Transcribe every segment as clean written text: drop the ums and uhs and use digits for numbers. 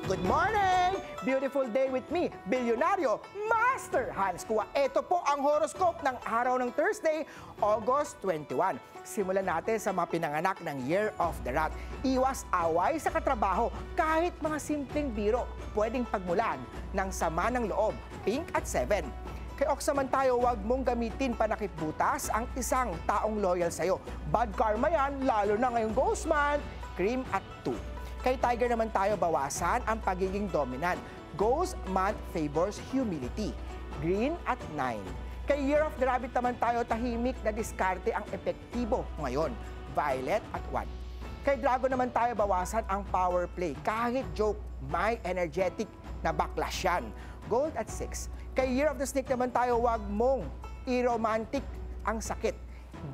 Good morning! Beautiful day with me, Bilyonaryo Master Hans Kua. Ito po ang horoscope ng araw ng Thursday, August 21. Simulan natin sa mga pinanganak ng Year of the Rat. Iwas away sa katrabaho, kahit mga simpleng biro, pwedeng pagmulan ng sama ng loob, pink at 7. Kay Ox naman tayo, huwag mong gamitin panakip butas ang isang taong loyal sa'yo. Bad karma yan, lalo na ngayong ghost month, cream at 2. Kay Tiger naman tayo, bawasan ang pagiging dominant. Ghost month favors humility. Green at 9. Kay Year of the Rabbit naman tayo, tahimik na diskarte ang epektibo ngayon. Violet at 1. Kay Dragon naman tayo, bawasan ang power play. Kahit joke, may energetic na backlash yan. Gold at 6. Kay Year of the Snake naman tayo, huwag mong i-romantic ang sakit.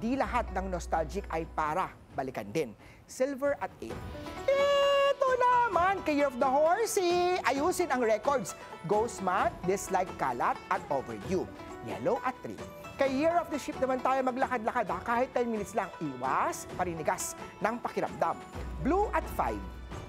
Di lahat ng nostalgic ay para balikan din. Silver at 8. Ito naman, kay Year of the Horsey, ayusin ang records. Ghost month, dislike kalat at overdue. Yellow at 3. Kay Year of the Sheep naman tayo, maglakad-lakad kahit 10 minutes lang. Iwas, parinigas ng pakiramdam. Blue at 5.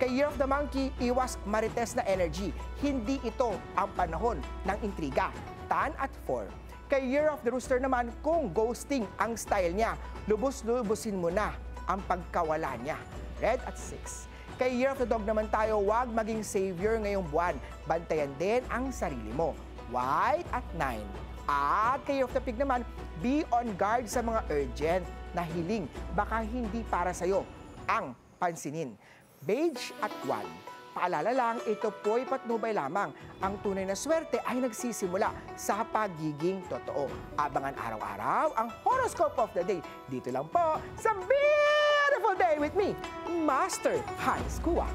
Kay Year of the Monkey, iwas marites na energy. Hindi ito ang panahon ng intriga. Tan at 4. Kay Year of the Rooster naman, kung ghosting ang style niya, lubos-lubusin mo na ang pagkawala niya. Red at 6. Kay Year of the Dog naman tayo, huwag maging savior ngayong buwan. Bantayan din ang sarili mo. White at 9. At kay Year of the Pig naman, be on guard sa mga urgent na hiling. Baka hindi para sa'yo ang pansinin. Beige at 1. Paalala lang, ito po'y patnubay lamang. Ang tunay na swerte ay nagsisimula sa pagiging totoo. Abangan araw-araw ang horoscope of the day. Dito lang po sa Beautiful Day with me, Master Hans Kua.